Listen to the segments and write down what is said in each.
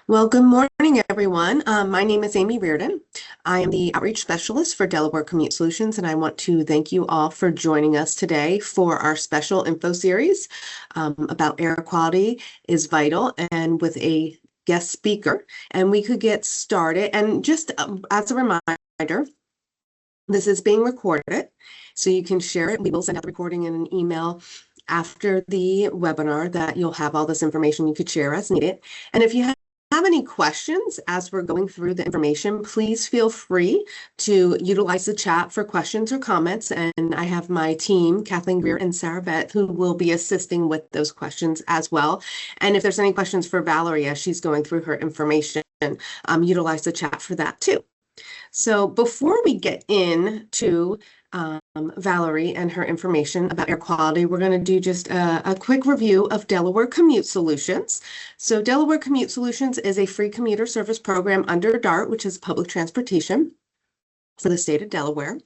Well, good morning, everyone. My name is Amy Reardon. I am the Outreach Specialist for Delaware Commute Solutions, and I want to thank you all for joining us today for our special info series about air quality is vital and with a guest speaker. And we could get started. And just as a reminder, this is being recorded, so you can share it. We will send out the recording in an email after the webinar that you'll have all this information you could share as needed. And if you have any questions as we're going through the information, please feel free to utilize the chat for questions or comments. And I have my team, Kathleen Greer and Sarah Beth, who will be assisting with those questions as well. And if there's any questions for Valerie as she's going through her information, utilize the chat for that too. So before we get into Valerie and her information about air quality, we're going to do just a quick review of Delaware Commute Solutions. So Delaware Commute Solutions is a free commuter service program under DART, which is public transportation for the state of Delaware.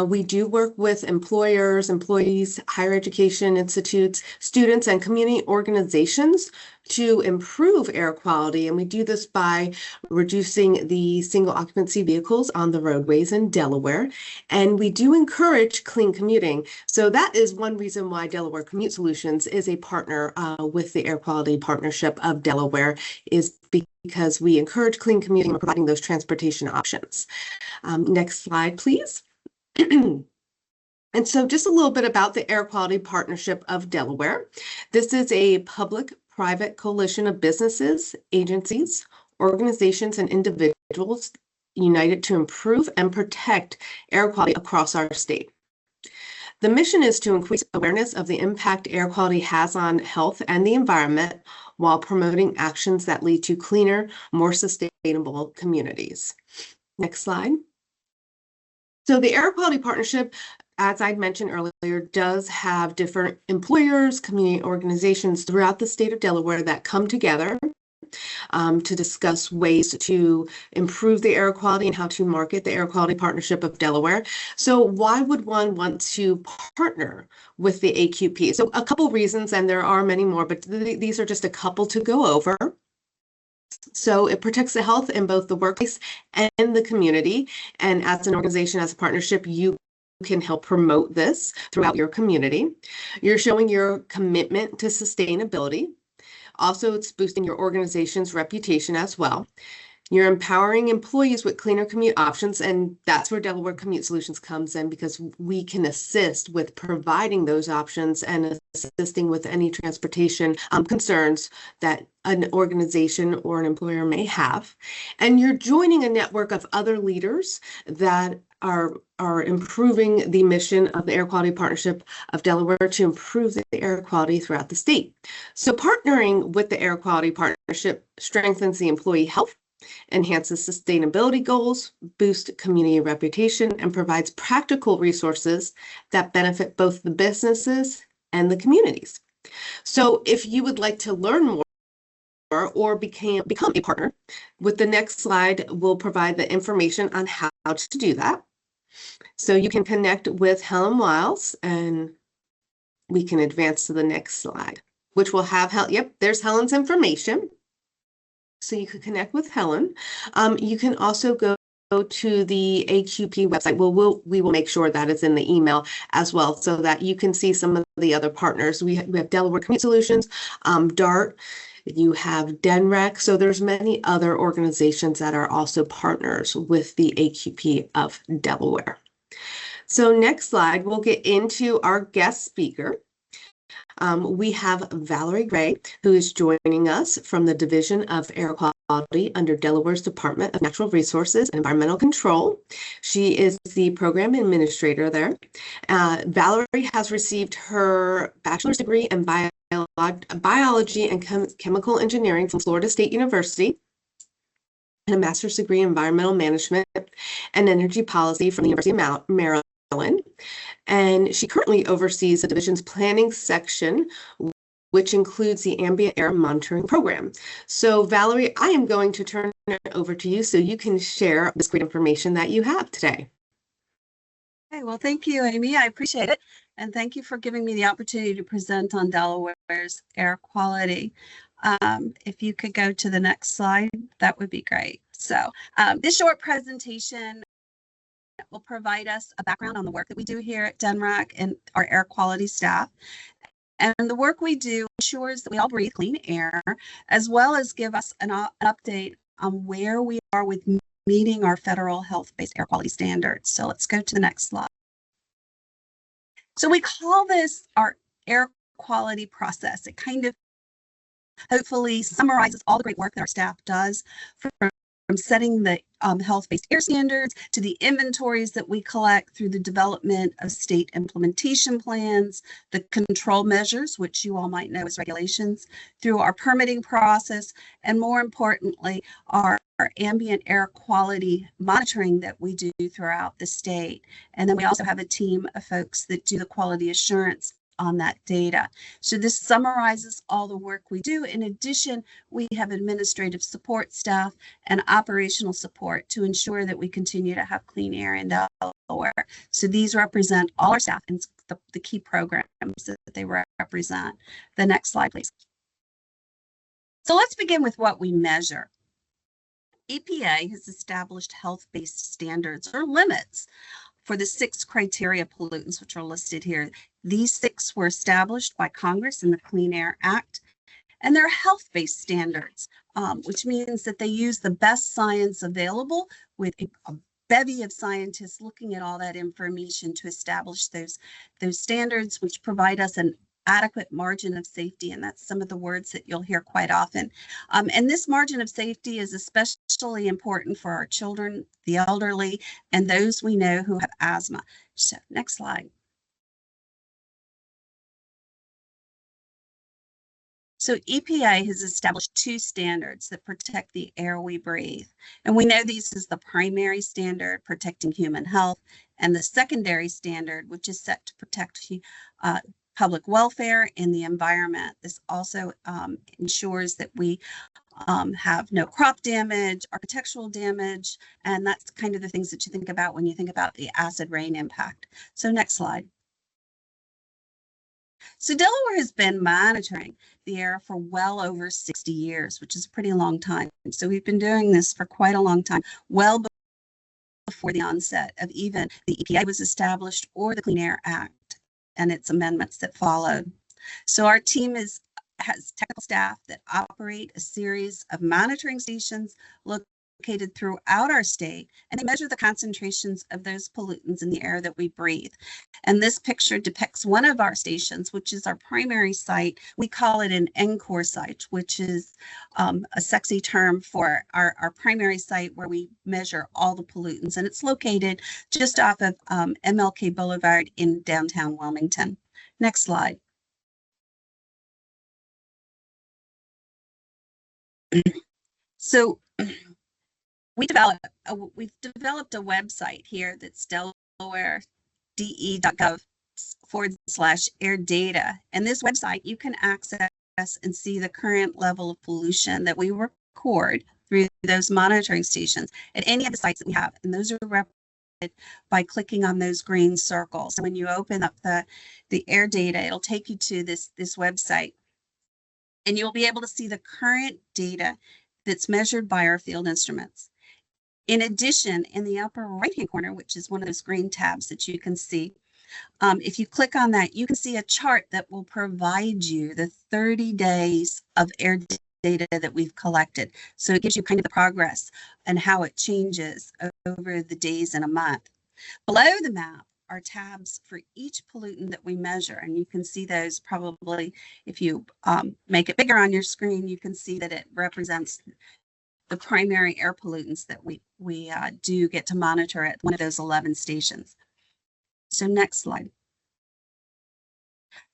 We do work with employers, employees, higher education institutes, students, and community organizations to improve air quality. And we do this by reducing the single occupancy vehicles on the roadways in Delaware. And we do encourage clean commuting. So that is one reason why Delaware Commute Solutions is a partner with the Air Quality Partnership of Delaware, is because we encourage clean commuting and providing those transportation options. Next slide, please. And so just a little bit about the Air Quality Partnership of Delaware. This is a public-private coalition of businesses, agencies, organizations, and individuals united to improve and protect air quality across our state. The mission is to increase awareness of the impact air quality has on health and the environment while promoting actions that lead to cleaner, more sustainable communities. Next slide. So the Air Quality Partnership, as I mentioned earlier, does have different employers, community organizations throughout the state of Delaware that come together to discuss ways to improve the air quality and how to market the Air Quality Partnership of Delaware. So why would one want to partner with the AQP? So a couple reasons, and there are many more, but these are just a couple to go over. So it protects the health in both the workplace and the community. And as an organization, as a partnership, you can help promote this throughout your community. You're showing your commitment to sustainability. Also, it's boosting your organization's reputation as well. You're empowering employees with cleaner commute options, and that's where Delaware Commute Solutions comes in, because we can assist with providing those options and assisting with any transportation concerns that an organization or an employer may have. And you're joining a network of other leaders that are improving the mission of the Air Quality Partnership of Delaware to improve the air quality throughout the state. So partnering with the Air Quality Partnership strengthens the employee health, enhances sustainability goals, boosts community reputation, and provides practical resources that benefit both the businesses and the communities. So if you would like to learn more or become a partner, with the next slide, we'll provide the information on how to do that. So you can connect with Helen Wiles, and we can advance to the next slide, which will have, yep, there's Helen's information. So you could connect with Helen. You can also go to the AQP website. We will make sure that it's in the email as well, so that you can see some of the other partners. We have Delaware Commute Solutions, DART, you have DENREC. So there's many other organizations that are also partners with the AQP of Delaware. So next slide, we'll get into our guest speaker. We have Valerie Gray, who is joining us from the Division of Air Quality under Delaware's Department of Natural Resources and Environmental Control. She is the program administrator there. Valerie has received her bachelor's degree in biology and chemical engineering from Florida State University, and a master's degree in environmental management and energy policy from the University of Maryland. And she currently oversees the division's planning section, which includes the ambient air monitoring program. So Valerie, I am going to turn it over to you so you can share this great information that you have today. Okay, well, thank you, Amy. I appreciate it. And thank you for giving me the opportunity to present on Delaware's air quality. If you could go to the next slide, that would be great. So this short presentation will provide us a background on the work that we do here at DENRAC and our air quality staff. And the work we do ensures that we all breathe clean air, as well as give us an update on where we are with meeting our federal health-based air quality standards. So let's go to the next slide. So we call this our air quality process. It kind of hopefully summarizes all the great work that our staff does from setting the health-based air standards to the inventories that we collect through the development of state implementation plans, the control measures, which you all might know as regulations, through our permitting process, and more importantly, our ambient air quality monitoring that we do throughout the state. And then we also have a team of folks that do the quality assurance on that data. So this summarizes all the work we do. In addition, we have administrative support staff and operational support to ensure that we continue to have clean air in Delaware. So these represent all our staff and the key programs that they represent. The next slide, please. So let's begin with what we measure. EPA has established health-based standards or limits for the 6 criteria pollutants, which are listed here. These 6 were established by Congress in the Clean Air Act, and they're health-based standards, which means that they use the best science available with a bevy of scientists looking at all that information to establish those standards, which provide us an adequate margin of safety, and that's some of the words that you'll hear quite often. And this margin of safety is especially important for our children, the elderly, and those we know who have asthma. So next slide. So EPA has established 2 standards that protect the air we breathe. And we know these is the primary standard protecting human health, and the secondary standard, which is set to protect public welfare and the environment. This also ensures that we have no crop damage, architectural damage, and that's kind of the things that you think about when you think about the acid rain impact. So next slide. So Delaware has been monitoring the air for well over 60 years, which is a pretty long time. So we've been doing this for quite a long time, well before the onset of even the EPA was established or the Clean Air Act and its amendments that followed. So our team has technical staff that operate a series of monitoring stations located throughout our state, and they measure the concentrations of those pollutants in the air that we breathe. And this picture depicts one of our stations, which is our primary site. We call it an encore site, which is a sexy term for our primary site where we measure all the pollutants, and it's located just off of MLK Boulevard in downtown Wilmington. Next slide. So we've developed a website here that's Delaware DE.gov/air data. And this website, you can access and see the current level of pollution that we record through those monitoring stations at any of the sites that we have. And those are represented by clicking on those green circles. So when you open up the air data, it'll take you to this website. And you'll be able to see the current data that's measured by our field instruments. In addition, in the upper right-hand corner, which is one of those green tabs that you can see, if you click on that, you can see a chart that will provide you the 30 days of air data that we've collected. So it gives you kind of the progress and how it changes over the days in a month. Below the map are tabs for each pollutant that we measure, and you can see those probably if you make it bigger on your screen. You can see that it represents the primary air pollutants that we do get to monitor at one of those 11 stations. So next slide.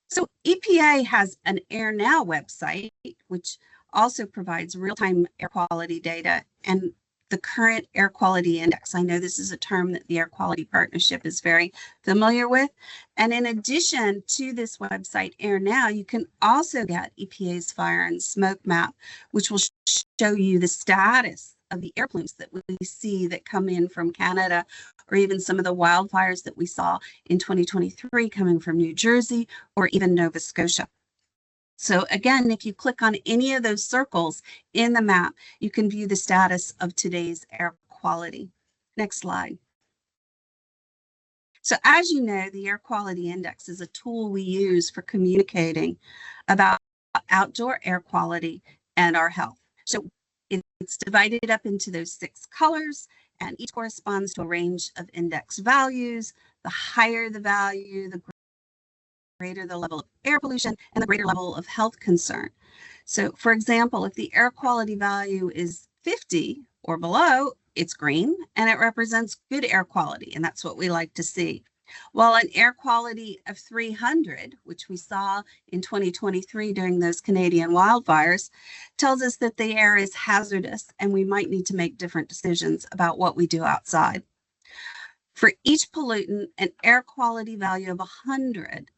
So EPA has an Air Now website, which also provides real-time air quality data and the current air quality index. I know this is a term that the Air Quality Partnership is very familiar with. And in addition to this website, Air Now, you can also get EPA's fire and smoke map, which will show you the status of the air pollutants that we see that come in from Canada, or even some of the wildfires that we saw in 2023 coming from New Jersey or even Nova Scotia. So again, if you click on any of those circles in the map, you can view the status of today's air quality. Next slide. So as you know, the Air Quality Index is a tool we use for communicating about outdoor air quality and our health. So it's divided up into those 6 colors, and each corresponds to a range of index values. The higher the value, the greater the level of air pollution and the greater level of health concern. So for example, if the air quality value is 50 or below, it's green and it represents good air quality, and that's what we like to see. While an air quality of 300, which we saw in 2023 during those Canadian wildfires, tells us that the air is hazardous and we might need to make different decisions about what we do outside. For each pollutant, an air quality value of 100,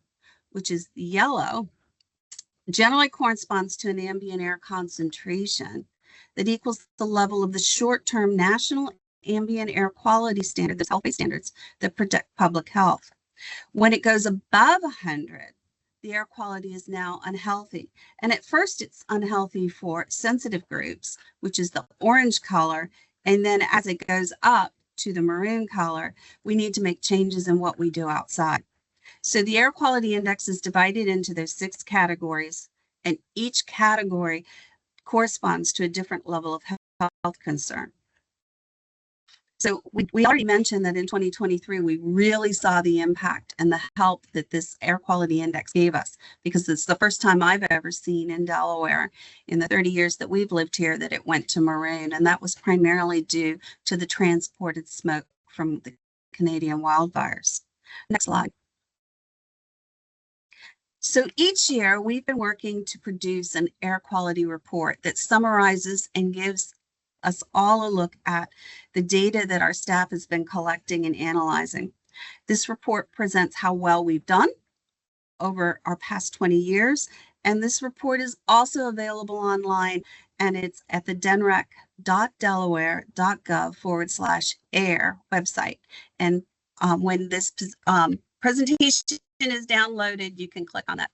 which is yellow, generally corresponds to an ambient air concentration that equals the level of the short-term national ambient air quality standard, the health-based standards that protect public health. When it goes above 100, the air quality is now unhealthy. And at first it's unhealthy for sensitive groups, which is the orange color. And then as it goes up to the maroon color, we need to make changes in what we do outside. So the air quality index is divided into those 6 categories, and each category corresponds to a different level of health concern. So we already mentioned that in 2023, we really saw the impact and the help that this air quality index gave us, because it's the first time I've ever seen in Delaware in the 30 years that we've lived here that it went to maroon. And that was primarily due to the transported smoke from the Canadian wildfires. Next slide. So each year we've been working to produce an air quality report that summarizes and gives us all a look at the data that our staff has been collecting and analyzing. This report presents how well we've done over our past 20 years, and this report is also available online, and it's at the denrec.delaware.gov/air website. And when this presentation is downloaded, you can click on that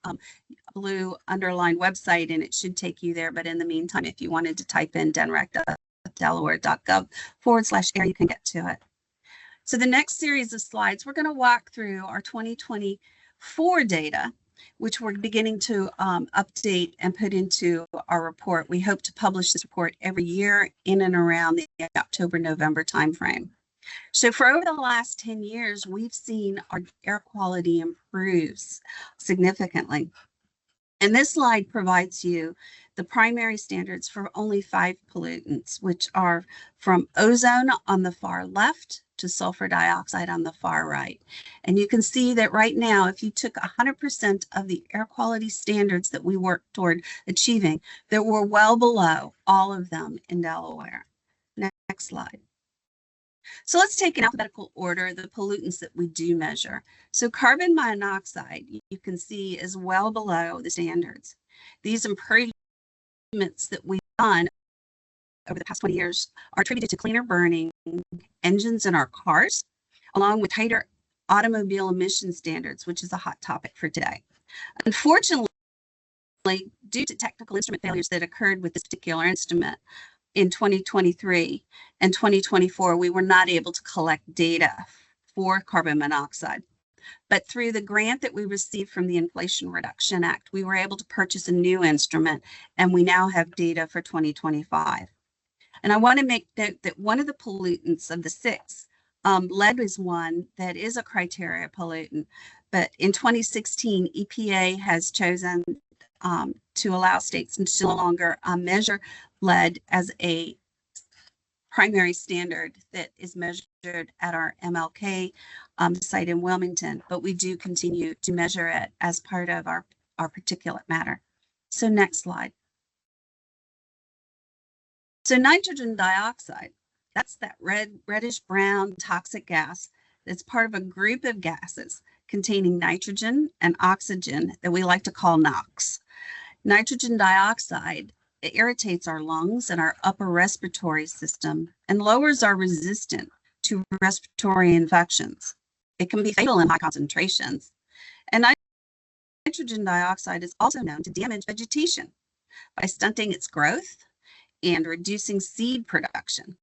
blue underlined website and it should take you there. But in the meantime, if you wanted to type in denrec.delaware.gov/air, you can get to it. So the next series of slides, we're going to walk through our 2024 data, which we're beginning to update and put into our report. We hope to publish this report every year in and around the October-November timeframe. So for over the last 10 years, we've seen our air quality improve significantly. And this slide provides you the primary standards for only 5 pollutants, which are from ozone on the far left to sulfur dioxide on the far right. And you can see that right now, if you took 100% of the air quality standards that we work toward achieving, that we're well below all of them in Delaware. Next slide. So let's take in alphabetical order the pollutants that we do measure. So carbon monoxide, you can see, is well below the standards. These improvements that we've done over the past 20 years are attributed to cleaner burning engines in our cars, along with tighter automobile emission standards, which is a hot topic for today. Unfortunately, due to technical instrument failures that occurred with this particular instrument, in 2023 and 2024, we were not able to collect data for carbon monoxide. But through the grant that we received from the Inflation Reduction Act, we were able to purchase a new instrument, and we now have data for 2025. And I want to make note that one of the pollutants of the 6, lead is one that is a criteria pollutant. But in 2016, EPA has chosen to allow states to no longer measure lead as a primary standard that is measured at our MLK site in Wilmington, but we do continue to measure it as part of our particulate matter. So next slide. So nitrogen dioxide, that's that reddish brown toxic gas that's part of a group of gases containing nitrogen and oxygen that we like to call NOx. Nitrogen dioxide, it irritates our lungs and our upper respiratory system and lowers our resistance to respiratory infections. It can be fatal in high concentrations. And nitrogen dioxide is also known to damage vegetation by stunting its growth and reducing seed production,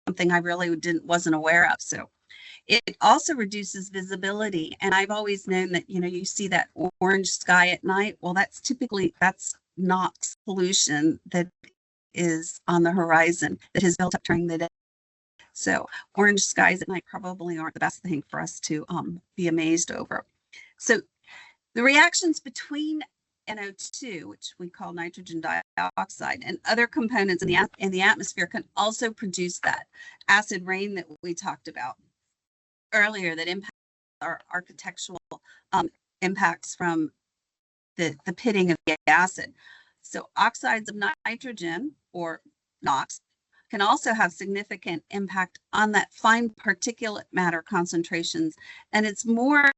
something I really wasn't aware of. So it also reduces visibility. And I've always known that, you see that orange sky at night. Well, that's NOx pollution that is on the horizon that has built up during the day. So orange skies at night probably aren't the best thing for us to be amazed over. So the reactions between NO2, which we call nitrogen dioxide, and other components in the atmosphere can also produce that acid rain that we talked about earlier that impacts our architectural impacts from the pitting of the acid. So oxides of nitrogen, or NOx, can also have significant impact on that fine particulate matter concentrations. And it's more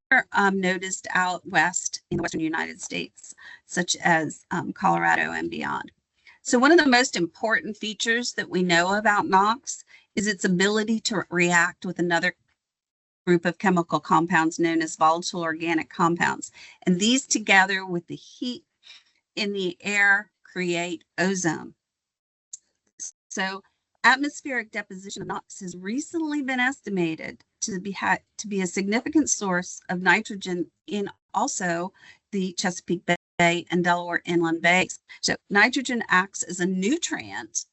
noticed out west in the western United States, such as Colorado and beyond. So one of the most important features that we know about NOx is its ability to react with another group of chemical compounds known as volatile organic compounds. And these, together with the heat in the air, create ozone. So atmospheric deposition of NOx has recently been estimated to be a significant source of nitrogen in also the Chesapeake Bay and Delaware inland bays. So nitrogen acts as a nutrient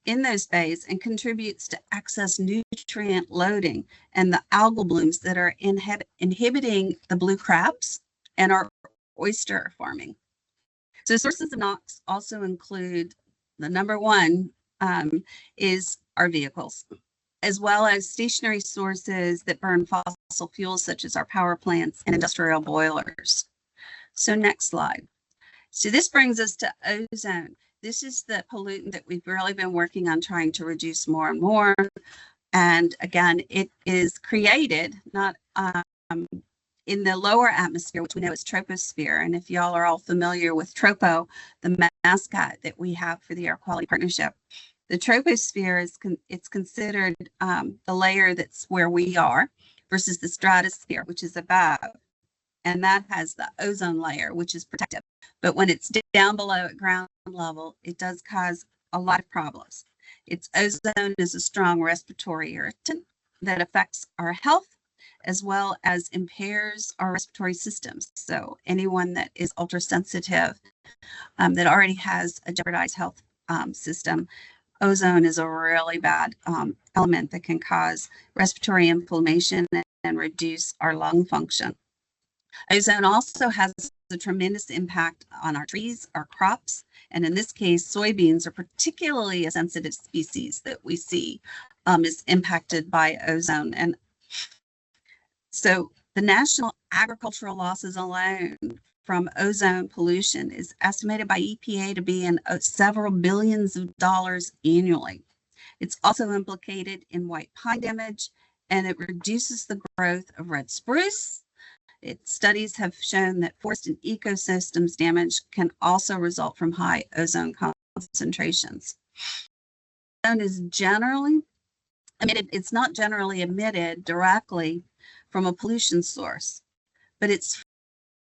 in those bays and contributes to excess nutrient loading and the algal blooms that are inhibiting the blue crabs and our oyster farming. So sources of NOx also include the number one is our vehicles, as well as stationary sources that burn fossil fuels, such as our power plants and industrial boilers. So next slide. So this brings us to ozone. This is the pollutant that we've really been working on trying to reduce more and more. And again, it is created not in the lower atmosphere, which we know is troposphere. And if y'all are all familiar with Tropo, the mascot that we have for the Air Quality Partnership, the troposphere it's considered the layer that's where we are, versus the stratosphere, which is above. And that has the ozone layer, which is protective. But when it's down below at ground level, it does cause a lot of problems. Ozone is a strong respiratory irritant that affects our health, as well as impairs our respiratory systems. So anyone that is ultra sensitive, that already has a jeopardized health system, ozone is a really bad element that can cause respiratory inflammation and reduce our lung function. Ozone also has a tremendous impact on our trees, our crops, and in this case, soybeans are particularly a sensitive species that we see is impacted by ozone. And so the national agricultural losses alone from ozone pollution is estimated by EPA to be in several billions of dollars annually. It's also implicated in white pine damage, and it reduces the growth of red spruce. Studies have shown that forest and ecosystems damage can also result from high ozone concentrations. Ozone is generally emitted, it's not generally emitted directly from a pollution source, but it's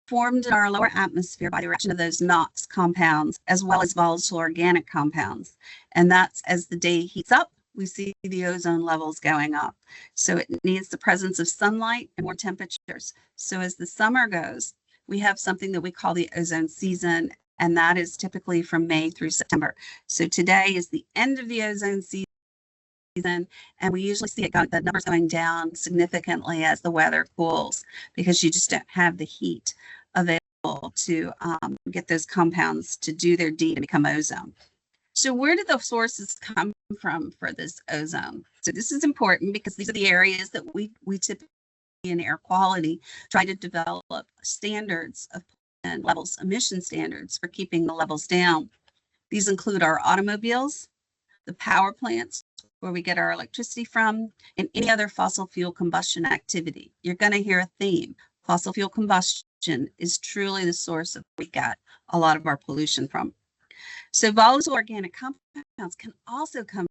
formed in our lower atmosphere by the reaction of those NOx compounds, as well as volatile organic compounds. And that's as the day heats up, we see the ozone levels going up. So it needs the presence of sunlight and more temperatures. So as the summer goes, we have something that we call the ozone season, and that is typically from May through September. So today is the end of the ozone season, and we usually see the numbers going down significantly as the weather cools, because you just don't have the heat available to get those compounds to do their deed and become ozone. So where do the sources come from for this ozone? So this is important because these are the areas that we typically in air quality try to develop standards of and levels, emission standards for keeping the levels down. These include our automobiles, the power plants where we get our electricity from, and any other fossil fuel combustion activity. You're going to hear a theme. Fossil fuel combustion is truly the source of where we get a lot of our pollution from. So volatile organic compounds can also come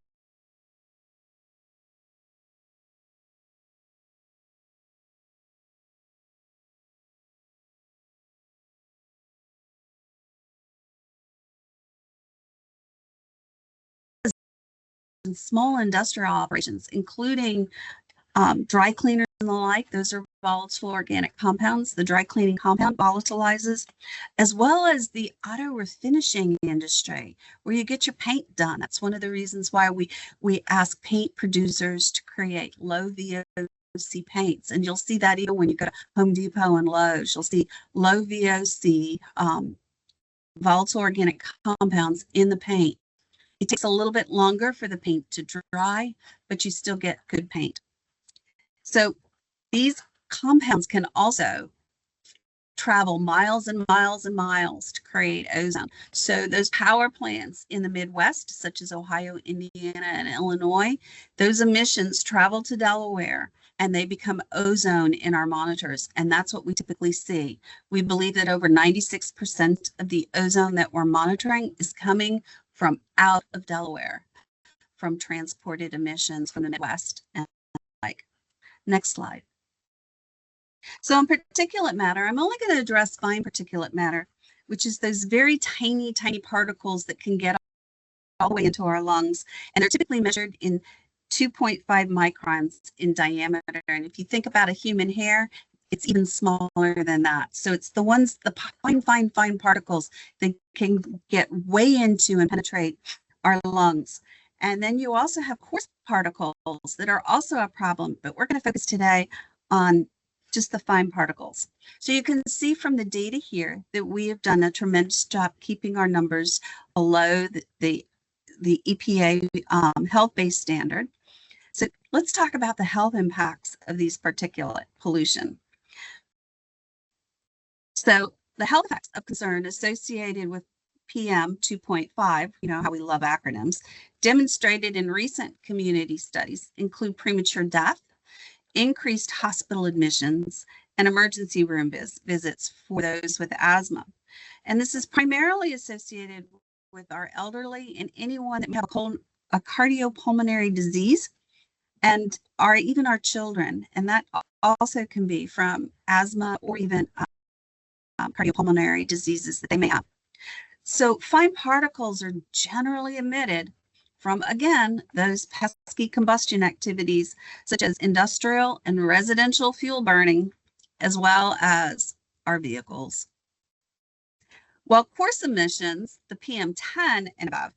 small industrial operations, including dry cleaners and the like. Those are volatile organic compounds. The dry cleaning compound volatilizes, as well as the auto refinishing industry, where you get your paint done. That's one of the reasons why we ask paint producers to create low VOC paints. And you'll see that even when you go to Home Depot and Lowe's, you'll see low VOC volatile organic compounds in the paint. It takes a little bit longer for the paint to dry, but you still get good paint. So these compounds can also travel miles and miles and miles to create ozone. So those power plants in the Midwest, such as Ohio, Indiana, and Illinois, those emissions travel to Delaware and they become ozone in our monitors. And that's what we typically see. We believe that over 96% of the ozone that we're monitoring is coming from out of Delaware, from transported emissions from the Midwest and like. Next slide. So in particulate matter, I'm only going to address fine particulate matter, which is those very tiny, tiny particles that can get all the way into our lungs. And they're typically measured in 2.5 microns in diameter. And if you think about a human hair, it's even smaller than that. So it's the ones, the fine particles that can get way into and penetrate our lungs. And then you also have coarse particles that are also a problem, but we're going to focus today on just the fine particles. So you can see from the data here that we have done a tremendous job keeping our numbers below the EPA health-based standard. So let's talk about the health impacts of these particulate pollution. So the health effects of concern associated with PM 2.5, you know how we love acronyms, demonstrated in recent community studies include premature death, increased hospital admissions, and emergency room visits for those with asthma. And this is primarily associated with our elderly and anyone that may have a cardiopulmonary disease, and even our children. And that also can be from asthma or even cardiopulmonary diseases that they may have. So fine particles are generally emitted from, again, those pesky combustion activities such as industrial and residential fuel burning, as well as our vehicles. While coarse emissions, the PM10 and above,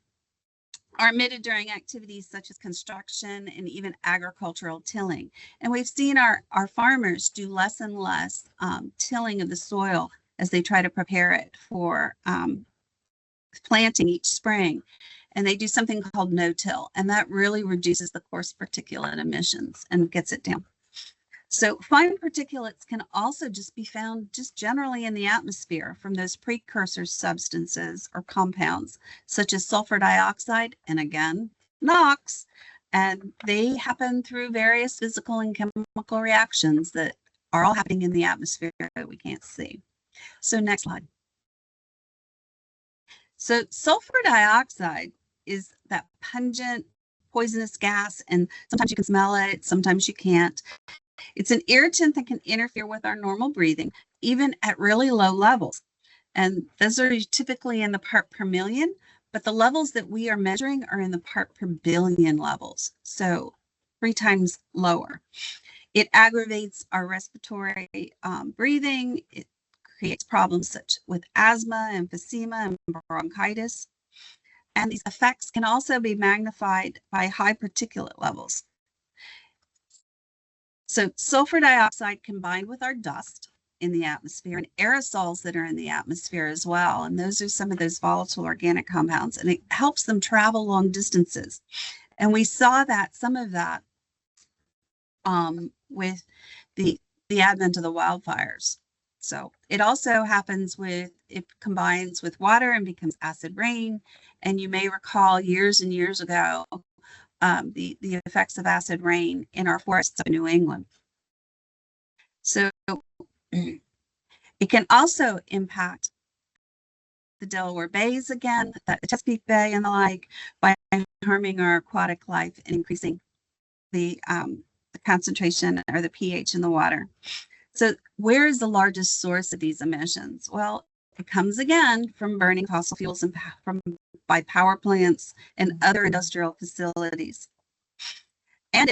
are emitted during activities such as construction and even agricultural tilling. And we've seen our farmers do less and less tilling of the soil as they try to prepare it for planting each spring. And they do something called no-till, and that really reduces the coarse particulate emissions and gets it down. So fine particulates can also just be found just generally in the atmosphere from those precursor substances or compounds, such as sulfur dioxide and, again, NOx. And they happen through various physical and chemical reactions that are all happening in the atmosphere that we can't see. So next slide. So sulfur dioxide is that pungent, poisonous gas, and sometimes you can smell it, sometimes you can't. It's an irritant that can interfere with our normal breathing, even at really low levels. And those are typically in the part per million, but the levels that we are measuring are in the part per billion levels, so 3 times lower. It aggravates our respiratory breathing. It creates problems such with asthma, emphysema, and bronchitis. And these effects can also be magnified by high particulate levels. So sulfur dioxide combined with our dust in the atmosphere and aerosols that are in the atmosphere as well. And those are some of those volatile organic compounds, and it helps them travel long distances. And we saw that some of that with the advent of the wildfires. So it also happens it combines with water and becomes acid rain. And you may recall years and years ago, the effects of acid rain in our forests of New England. So it can also impact the Delaware bays again, the Chesapeake Bay and the like, by harming our aquatic life and increasing the concentration or the pH in the water. So where is the largest source of these emissions? Well, it comes again from burning fossil fuels and from by power plants and other industrial facilities. And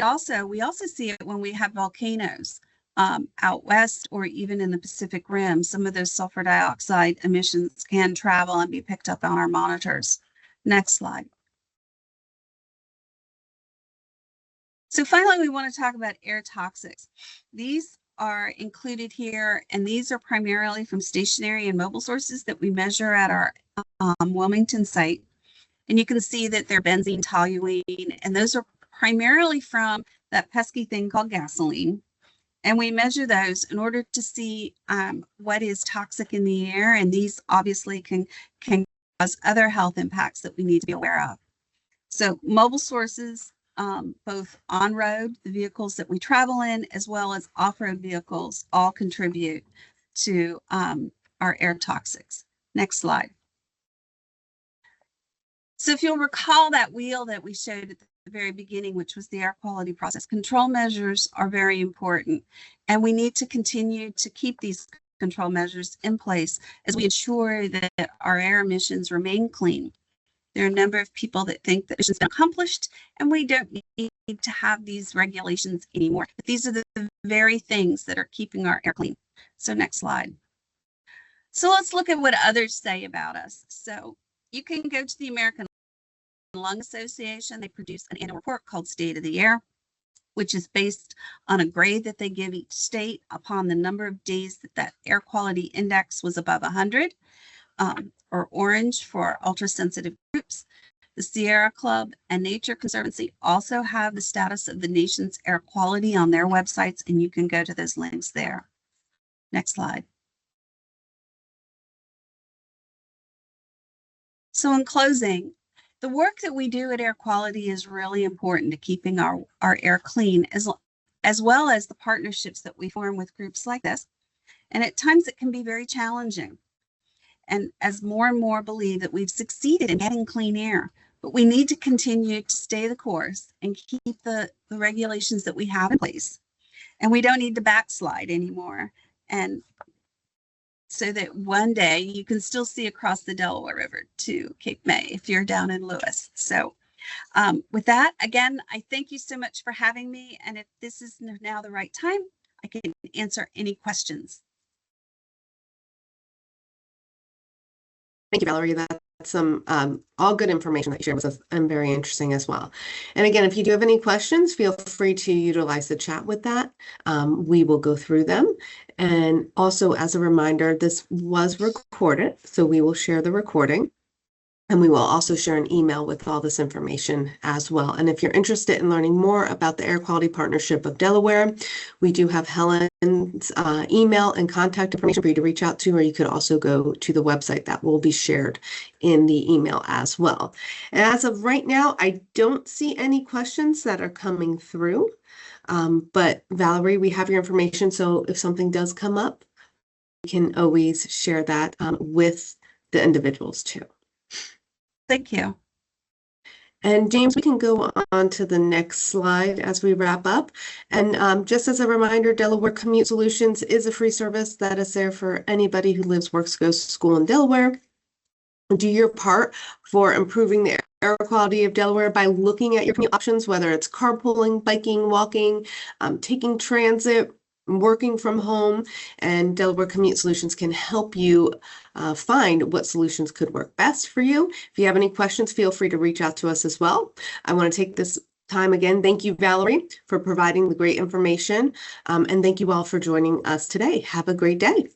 we also see it when we have volcanoes out west or even in the Pacific Rim. Some of those sulfur dioxide emissions can travel and be picked up on our monitors. Next slide. So finally, we want to talk about air toxics. These are included here, and these are primarily from stationary and mobile sources that we measure at our Wilmington site. And you can see that they're benzene, toluene, and those are primarily from that pesky thing called gasoline. And we measure those in order to see what is toxic in the air, and these obviously can cause other health impacts that we need to be aware of. So mobile sources, both on-road, the vehicles that we travel in, as well as off-road vehicles, all contribute to our air toxics. Next slide. So if you'll recall that wheel that we showed at the very beginning, which was the air quality process, control measures are very important, and we need to continue to keep these control measures in place as we ensure that our air emissions remain clean. There are a number of people that think that mission's been accomplished and we don't need to have these regulations anymore. But these are the very things that are keeping our air clean. So next slide. So let's look at what others say about us. So you can go to the American Lung Association. They produce an annual report called State of the Air, which is based on a grade that they give each state upon the number of days that air quality index was above 100. Or orange for ultra-sensitive groups. The Sierra Club and Nature Conservancy also have the status of the nation's air quality on their websites, and you can go to those links there. Next slide. So in closing, the work that we do at Air Quality is really important to keeping our air clean, as well as the partnerships that we form with groups like this. And at times it can be very challenging. And as more and more believe that we've succeeded in getting clean air, but we need to continue to stay the course and keep the regulations that we have in place. And we don't need to backslide anymore. And so that one day you can still see across the Delaware River to Cape May if you're down in Lewis. So with that, again, I thank you so much for having me. And if this is now the right time, I can answer any questions. Thank you, Valerie. That's some all good information that you shared with us and very interesting as well. And again, if you do have any questions, feel free to utilize the chat with that. We will go through them. And also, as a reminder, this was recorded, so we will share the recording. And we will also share an email with all this information as well. And if you're interested in learning more about the Air Quality Partnership of Delaware, we do have Helen's email and contact information for you to reach out to, or you could also go to the website that will be shared in the email as well. And as of right now, I don't see any questions that are coming through. But Valerie, we have your information. So if something does come up, we can always share that with the individuals too. Thank you. And James, we can go on to the next slide as we wrap up. And just as a reminder, Delaware Commute Solutions is a free service that is there for anybody who lives, works, goes to school in Delaware. Do your part for improving the air quality of Delaware by looking at your commute options, whether it's carpooling, biking, walking, taking transit, working from home, and Delaware Commute Solutions can help you find what solutions could work best for you. If you have any questions, feel free to reach out to us as well. I want to take this time again. Thank you, Valerie, for providing the great information. And thank you all for joining us today. Have a great day.